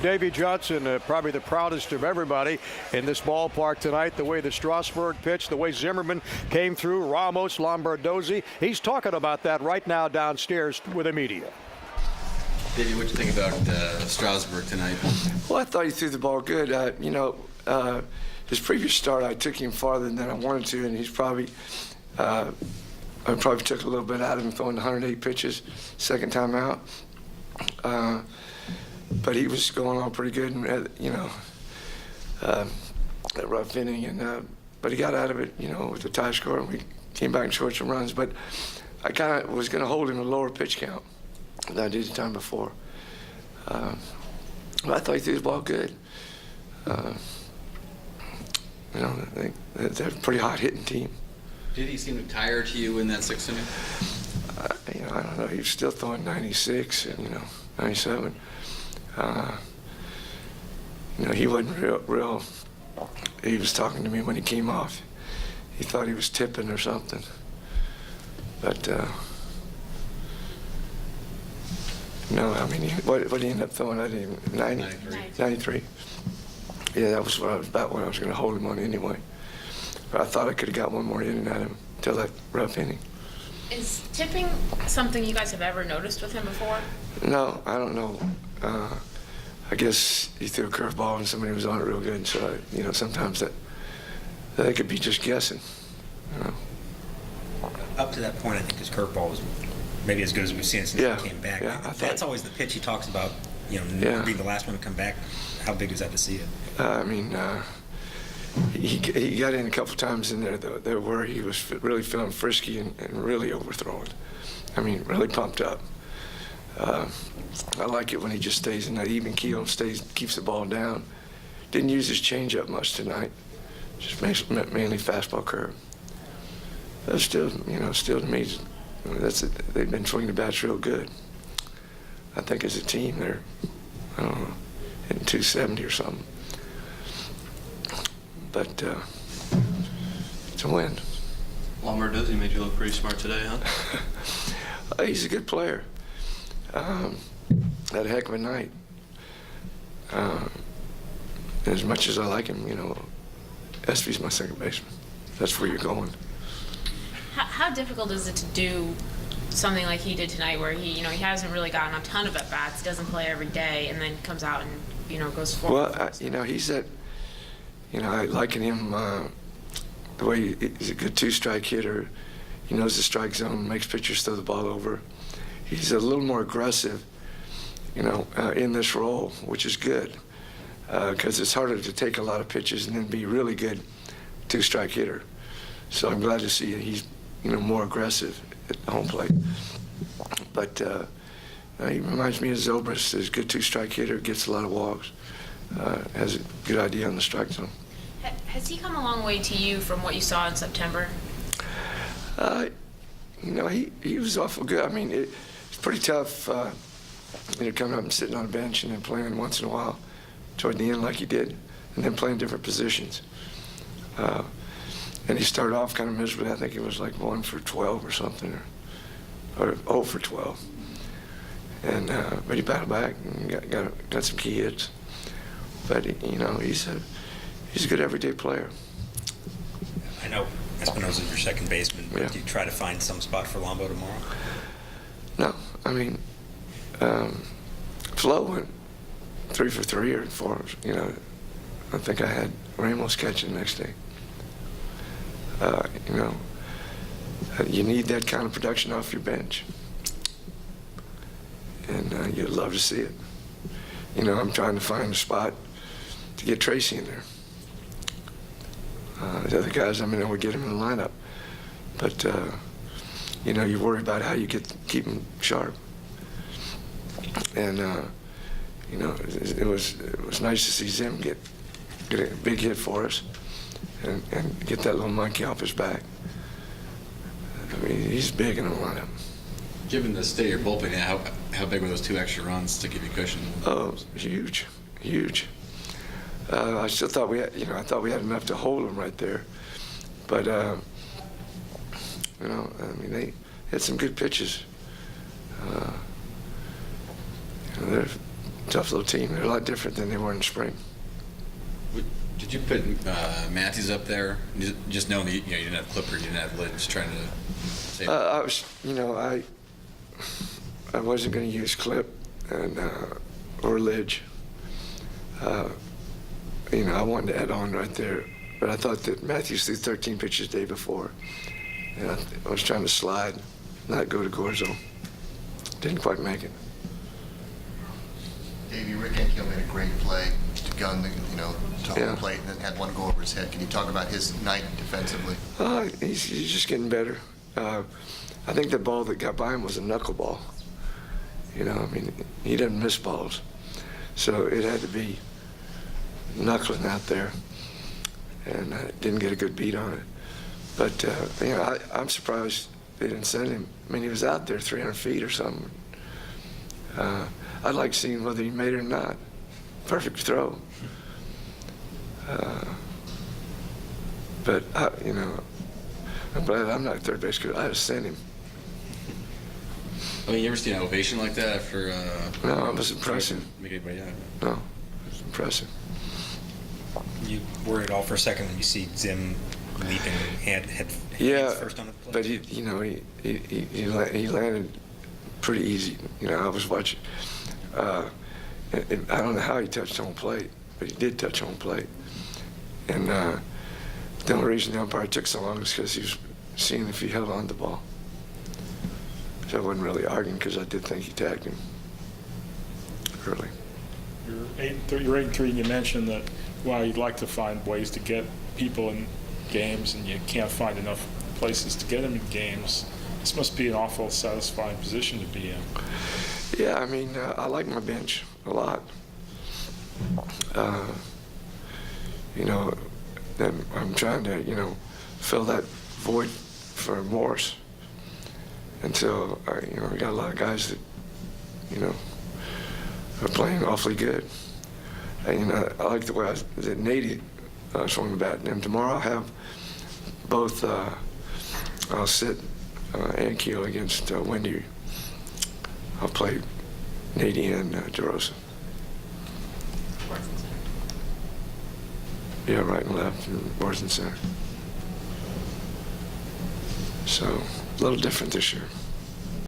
Davey Johnson, probably the proudest of everybody in this ballpark tonight, the way the Strasburg pitched, the way Zimmerman came through, Ramos, Lombardozzi. He's talking about that right now downstairs with the media. Davey, what do you think about Strasburg tonight? Well, I thought he threw the ball good. His previous start, I took him farther than I wanted to, and he's probably I probably took a little bit out of him throwing 108 pitches second time out. But he was going on pretty good, and that rough inning, but he got out of it, with the tie score, and we came back and scored some runs. But I kind of was going to hold him a lower pitch count than I did the time before. But I thought he threw the ball good. They're a pretty hot hitting team. Did he seem tired to you in that sixth inning? I don't know. He was still throwing 96 and 97. He wasn't real. He was talking to me when he came off. He thought he was tipping or something. But no, I mean, what did he end up throwing? I didn't even 93. Yeah, that was about when I was going to hold him on anyway. But I thought I could have got one more inning at him until that rough inning. Is tipping something you guys have ever noticed with him before? No, I don't know. I guess he threw a curveball and somebody was on it real good. So, sometimes that could be just guessing. Up to that point, I think his curveball was maybe as good as we've seen since he came back. Yeah, that's always the pitch he talks about, being the last one to come back. How big is that to see it? He got in a couple times in there where he was really feeling frisky and really overthrowing. I mean, really pumped up. I like it when he just stays in that even keel and keeps the ball down. Didn't use his changeup much tonight. Just mainly fastball curve. But still, still to me, they've been swinging the bats real good. I think as a team, they're, I don't know, hitting 270 or something. But it's a win. Lombardozzi made you look pretty smart today, huh? He's a good player. Had a heck of a night. As much as I like him, Espy's my second baseman. That's where you're going. How difficult is it to do something like he did tonight, where he hasn't really gotten a ton of at bats, doesn't play every day, and then comes out and goes forward? Well, he's that. I liken him the way he's a good two-strike hitter. He knows the strike zone, makes pitchers throw the ball over. He's a little more aggressive, in this role, which is good, because it's harder to take a lot of pitches and then be really good two-strike hitter. So I'm glad to see he's, more aggressive at the home plate. But he reminds me of Zobrist, a good two-strike hitter, gets a lot of walks, has a good idea on the strike zone. Has he come a long way to you from what you saw in September? He was awful good. I mean, it's pretty tough, coming up and sitting on a bench and then playing once in a while toward the end like he did, and then playing different positions. And he started off kind of miserably. I think it was like 1 for 12 or something, or 0 for 12. And but he battled back and got some key hits. But he's a good everyday player. I know Espinosa's your second baseman, but Yeah. do you try to find some spot for Lombo tomorrow? No, I mean, Flo went 3 for 3 or 4. I think I had Ramos catching the next day. You need that kind of production off your bench, and you'd love to see it. I'm trying to find a spot to get Tracy in there. The other guys, we get him in the lineup, but you worry about how you keep him sharp. And it was nice to see Zim get a big hit for us and get that little monkey off his back. He's big in the lineup. Given the state of your bullpen, how big were those 2 extra runs to give you cushion? Oh, huge. I still thought we had, I thought we had enough to hold them right there, but they had some good pitches. They're tough little team. They're a lot different than they were in the spring. Did you put Matthews up there, just knowing that you didn't have Clipper, you didn't have Lidge, trying to save? I was, I wasn't going to use Clip and or Lidge. I wanted to add on right there, but I thought that Matthews threw 13 pitches the day before, and I was trying to slide, not go to Gorzo. Didn't quite make it. Davey, Rick Ankiel made a great play to gun the, to home plate, and then had one go over his head. Can you talk about his night defensively? He's just getting better. I think the ball that got by him was a knuckleball. He doesn't miss balls, so it had to be knuckling out there, and didn't get a good beat on it. But I'm surprised they didn't send him. He was out there 300 feet or something. I'd like seeing whether he made it or not. Perfect throw. But I'm glad I'm not third base coach. I'd have sent him. You ever seen an ovation like that after? No, it was impressive. Make anybody out? No, it was impressive. You worried at all for a second when you see Zim leaping head first on the plate? But he landed pretty easy. I was watching. I don't know how he touched home plate, but he did touch home plate. And the only reason the umpire took so long is because he was seeing if he held on to the ball. So I wasn't really arguing because I did think he tagged him early. You're 8-3, and you mentioned that you'd like to find ways to get people in games, and you can't find enough places to get them in games. This must be an awful satisfying position to be in. Yeah, I like my bench a lot. Then I'm trying to, fill that void for Morris. And so, we got a lot of guys that, are playing awfully good. And, I like the way that Nady swung the bat. And tomorrow I'll have both, I'll sit Ankiel against Wendy. I'll play Nady and DeRosa. Yeah, right and left, and north and center. So, a little different this year.